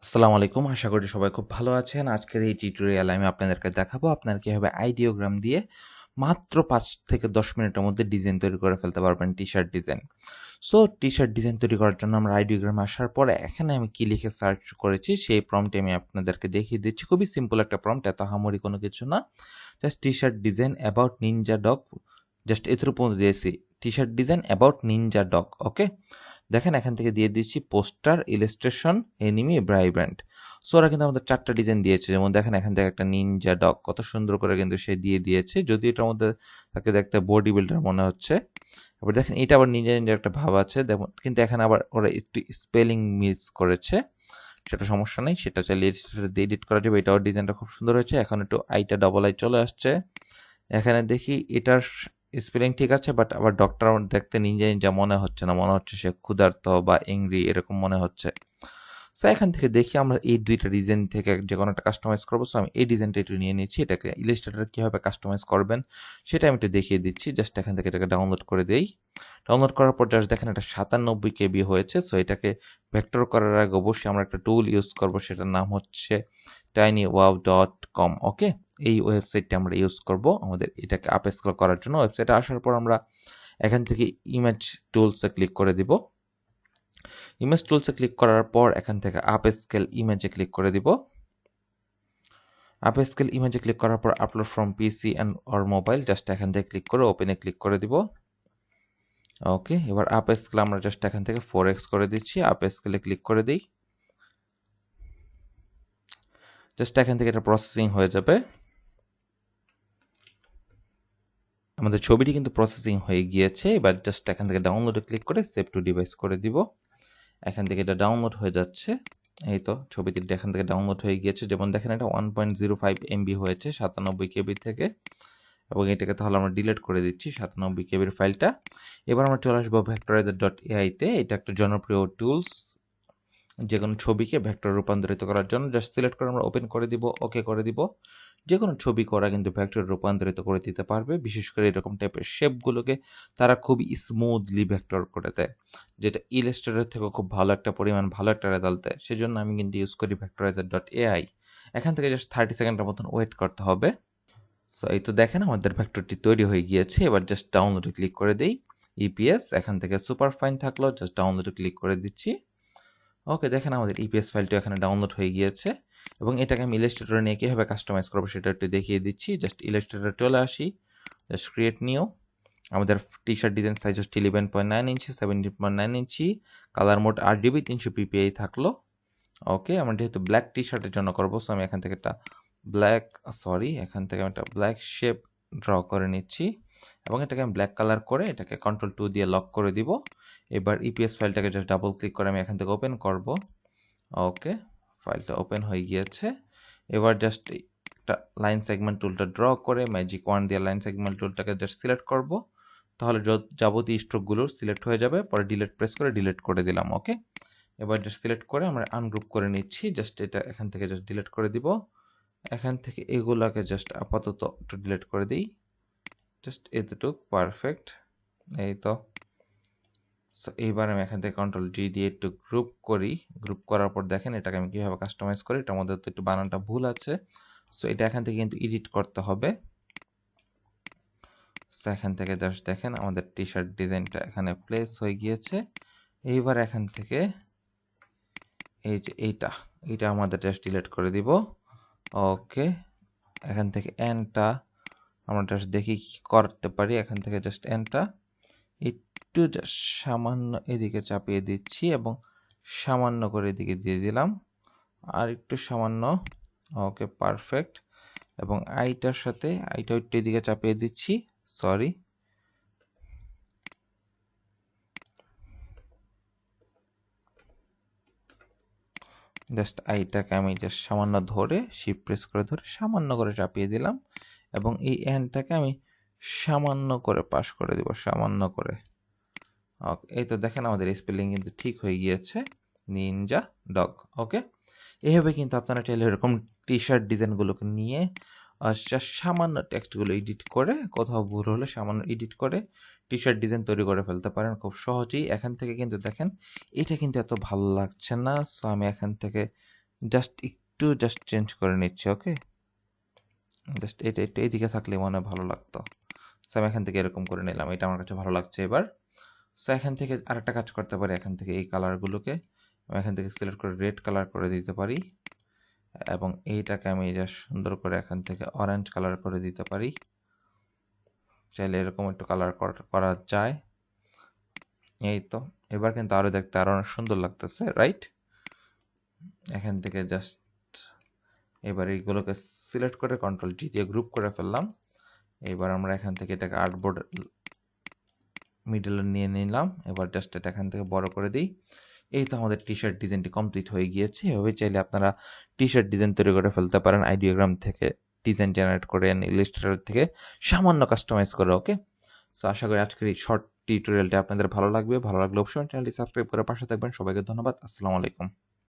আসসালামু আলাইকুম। আশা করি সবাই খুব ভালো আছেন। আজকের এই টিউটোরিয়ালে আমি আপনাদেরকে দেখাবো আপনারা কিভাবে আইডিওগ্রাম দিয়ে মাত্র ৫ থেকে ১০ মিনিটের মধ্যে ডিজাইন তৈরি করে ফেলতে পারবেন T-shirt design. So T-shirt design তৈরি করার জন্য আমরা আইডিওগ্রামে আসার পরে এখানে আমি কি লিখে সার্চ করেছি সেই প্রম্পটে আমি আপনাদেরকে দেখিয়ে দিচ্ছি। খুবই সিম্পল একটা প্রম্পট, এত আহামরি কোনো কিছু না। Just t-shirt design about ninja dog, just এতটুকু পর্যন্ত দিয়েছি। T-shirt design about ninja dog, okay. দেখেন এখান থেকে দিয়ে দিচ্ছি poster, illustration, anime, vibrant. So ওরা কিন্তু আমাদের 4টা ডিজাইন দিয়েছে। যেমন দেখেন এখান থেকে একটা নিনজা ডগ কত সুন্দর করে কিন্তু সে দিয়ে দিয়েছে, যদি এটার মধ্যে তাকে দেখতে বডি বিল্ডার মনে হচ্ছে। এবার দেখেন এটা আবার নিনজা নিনজা একটা ভাব আছে দেখুন, কিন্তু এখানে আবার ওরা একটু স্পেলিং মিস করেছে, সেটা সমস্যা নেই, সেটা চাইলে এডিট করা যাবে। এটাও ডিজাইনটা খুব সুন্দর হয়েছে। এখন একটু আইটা ডবল আই চলে আসছে। এখানে দেখি এটার স্পেলিং ঠিক আছে, বাট আবার ডক্টর দেখতে নিনজা নিনজা মনে হচ্ছে না, মনে হচ্ছে সে ক্ষুধার্ত বা এংরি এরকম মনে হচ্ছে। সো এখান থেকে দেখি আমরা এই দুইটা ডিজাইন থেকে যে কোনো একটা কাস্টমাইজ করবো। সো আমি এই ডিজাইনটা একটু নিয়ে নিচ্ছি, এটাকে ইলাস্ট্রেটর কীভাবে কাস্টমাইজ করবেন সেটা আমি একটু দেখিয়ে দিচ্ছি। জাস্ট এখান থেকে এটাকে ডাউনলোড করে দেই। ডাউনলোড করার পর জাস্ট দেখেন এটা 97 কেবি হয়েছে। সো এটাকে ভেক্টর করার আগে অবশ্যই আমরা একটা টুল ইউজ করব, সেটার নাম হচ্ছে tinywow.com, ওকে। এই ওয়েবসাইটটা আমরা ইউজ করব আমাদের এটাকে আপ স্কেল করার জন্য। ওয়েবসাইটে আসার পর আমরা এখান থেকে ইমেজ টুলসে ক্লিক করে দিব। ইমেজ টুলসে ক্লিক করার পর এখান থেকে আপ স্কেল ইমেজে ক্লিক করে দিব। আপ স্কেল ইমেজে ক্লিক করার পর upload from PC and or mobile, just এখান থেকে ক্লিক করে ওপেনে ক্লিক করে দিব। ওকে, এবার আপ স্কেল আমরা জাস্ট এখান থেকে 4x করে দিচ্ছি। আপ স্কেলে ক্লিক করে দিই। জাস্ট এখান থেকে এটা প্রসেসিং হয়ে যাবে। আমাদের ছবিটি কিন্তু প্রসেসিং হয়ে গিয়েছে। এবার জাস্ট এখান থেকে ডাউনলোডে ক্লিক করে সেভ টু ডিভাইস করে দিব। এখান থেকে এটা ডাউনলোড হয়ে যাচ্ছে। এই তো ছবিটি এখান থেকে ডাউনলোড হয়ে গিয়েছে। যেমন দেখেন এটা 1.05 MB হয়েছে 97 কেবি থেকে, এবং এটাকে তাহলে আমরা ডিলিট করে দিচ্ছি 97 কেবির ফাইলটা। এবার আমরা চলে আসবো vectorizer.ai-তে। এটা একটা জনপ্রিয় টুলস, যে কোনো ছবিকে ভেক্টর রূপান্তরিত করার জন্য। জাস্ট সিলেক্ট করে আমরা ওপেন করে দিব, ওকে করে দিব। যে কোনো ছবি করা কিন্তু ভেক্টর রূপান্তরিত করে দিতে পারবে। বিশেষ করে এরকম টাইপের শেপগুলোকে তারা খুবই স্মুথলি ভেক্টর করে দেয়, যেটা ইলাস্ট্রেটর থেকেও খুব ভালো একটা পরিমাণ ভালো একটা রেজাল্ট দেয়। সেজন্য আমি কিন্তু ইউজ করি vectorizer.ai। এখান থেকে জাস্ট 30 সেকেন্ডের মতন ওয়েট করতে হবে। সো এই তো দেখেন আমাদের ভেক্টরটি তৈরি হয়ে গিয়েছে। এবার জাস্ট ডাউনলোডে ক্লিক করে দিই। ইপিএস এখান থেকে সুপার ফাইন থাকলো, জাস্ট ডাউনলোডে ক্লিক করে দিচ্ছি। ওকে, দেখেন আমাদের ইপিএস ফাইলটি এখানে ডাউনলোড হয়ে গিয়েছে, এবং এটাকে আমি ইলাস্ট্রেটরে নিয়ে কীভাবে কাস্টমাইজ করবো সেটা একটু দেখিয়ে দিচ্ছি। জাস্ট ইলাস্ট্রেটরে চলে আসি, জাস্ট ক্রিয়েট নিউ। আমাদের টি-শার্ট ডিজাইন সাইজ হচ্ছে 11.9 ইঞ্চি, 17.9 ইঞ্চি, কালার মোড RGB, 300 ppi থাকলো। ওকে, আমরা যেহেতু ব্ল্যাক টি শার্টের জন্য করবো, সো আমি এখান থেকে একটা এখান থেকে আমি একটা ব্ল্যাক শেপ ড্র করে নিচ্ছি, এবং এটাকে আমি ব্ল্যাক কালার করে এটাকে Ctrl+2 দিয়ে লক করে দিব। এবার ইপিএস ফাইলটাকে জাস্ট ডাবল ক্লিক করে আমি এখান থেকে ওপেন করব। ওকে, ফাইলটা ওপেন হয়ে গিয়েছে। এবার জাস্ট একটা লাইন সেগমেন্ট টুলটা ড্র করে ম্যাজিক ওয়ান দিয়ে লাইন সেগমেন্ট টুলটাকে জাস্ট সিলেক্ট করব, তাহলে যাবতীয় স্ট্রোকগুলো সিলেক্ট হয়ে যাবে। পরে ডিলিট প্রেস করে ডিলিট করে দিলাম। ওকে, এবার জাস্ট সিলেক্ট করে আমরা আনগ্রুপ করে নিচ্ছি। জাস্ট এটা এখান থেকে জাস্ট ডিলিট করে দিব। এখান থেকে এগুলাকে জাস্ট আপাতত একটু ডিলিট করে দিই, জাস্ট এতটুক, পারফেক্ট। এই তো। সো এইবার আমি এখান থেকে Ctrl+G দিয়ে একটু গ্রুপ করি। গ্রুপ করার পর দেখেন এটাকে আমি কীভাবে কাস্টমাইজ করি। এটার মধ্যে তো একটু বানানটা ভুল আছে, সো এটা এখান থেকে কিন্তু এডিট করতে হবে। সো এখান থেকে জাস্ট দেখেন আমাদের টি শার্ট ডিজাইনটা এখানে প্লেস হয়ে গিয়েছে। এইবার এখান থেকে এই যে এইটা আমাদের জাস্ট ডিলিট করে দিব। ওকে, এখান থেকে এনটা আমরা জাস্ট দেখি কি করতে পারি। এখান থেকে জাস্ট এনটা একটু জাস্ট সামান্য এদিকে চাপিয়ে দিচ্ছি, এবং সামান্য করে এদিকে দিয়ে দিলাম, আর একটু সামান্য। ওকে, পারফেক্ট। এবং আইটার সাথে আইটা একটু এদিকে চাপিয়ে দিচ্ছি, সরি। জাস্ট আইটাকে আমি জাস্ট সামান্য ধরে শিফট প্রেস করে ধরে সামান্য করে চাপিয়ে দিলাম, এবং এই এনটাকে আমি সামান্য করে পাস করে দিব, সামান্য করে। ওকে, এই তো দেখেন আমাদের স্পেলিং কিন্তু ঠিক হয়ে গিয়েছে, নিনজা ডগ। ওকে, এইভাবে কিন্তু আপনারা চাইলে এরকম টি শার্ট ডিজাইনগুলোকে নিয়ে জাস্ট সামান্য টেক্সটগুলো এডিট করে, কোথাও ভুল হলে সামান্য এডিট করে টি শার্ট ডিজাইন তৈরি করে ফেলতে পারেন খুব সহজেই। এখান থেকে কিন্তু দেখেন এটা কিন্তু এত ভালো লাগছে না, সো আমি এখান থেকে জাস্ট চেঞ্জ করে নিচ্ছি, ওকে? জাস্ট এটা একটু এইদিকে থাকলে মনে হয় ভালো লাগতো। সো আমি এখান থেকে এরকম করে নিলাম, এটা আমার কাছে ভালো লাগছে এবার। সো এখান থেকে আরেকটা কাজ করতে পারি, এখান থেকে এই কালারগুলোকে আমি এখান থেকে সিলেক্ট করে রেড কালার করে দিতে পারি, এবং এইটাকে আমি জাস্ট সুন্দর করে এখান থেকে অরেঞ্জ কালার করে দিতে পারি। চাইলে এরকম একটু কালার করা যায়। এই তো এবার কিন্তু আরও দেখতে আরও অনেক সুন্দর লাগতেছে, রাইট? এখান থেকে জাস্ট এবার এইগুলোকে সিলেক্ট করে কন্ট্রোল জি দিয়ে গ্রুপ করে ফেললাম। এবার আমরা এখান থেকে এটাকে আর্টবোর্ড মিডলে নিয়ে নিলাম। এবার জাস্ট এটা এখান থেকে বড় করে দিই। এই তো আমাদের টি শার্ট ডিজাইনটি কমপ্লিট হয়ে গিয়েছে। এভাবে চাইলে আপনারা টি শার্ট ডিজাইন তৈরি করে ফেলতে পারেন আইডিওগ্রাম থেকে, ডিজাইন জেনারেট করেন ইলাস্ট্রেটর থেকে সামান্য কাস্টমাইজ করে, ওকে? সো আশা করি আজকের এই শর্ট টিউটোরিয়ালটি আপনাদের ভালো লাগবে। ভালো লাগলে অবশ্যই চ্যানেলটি সাবস্ক্রাইব করে পাশে থাকবেন। সবাইকে ধন্যবাদ। আসসালামু আলাইকুম।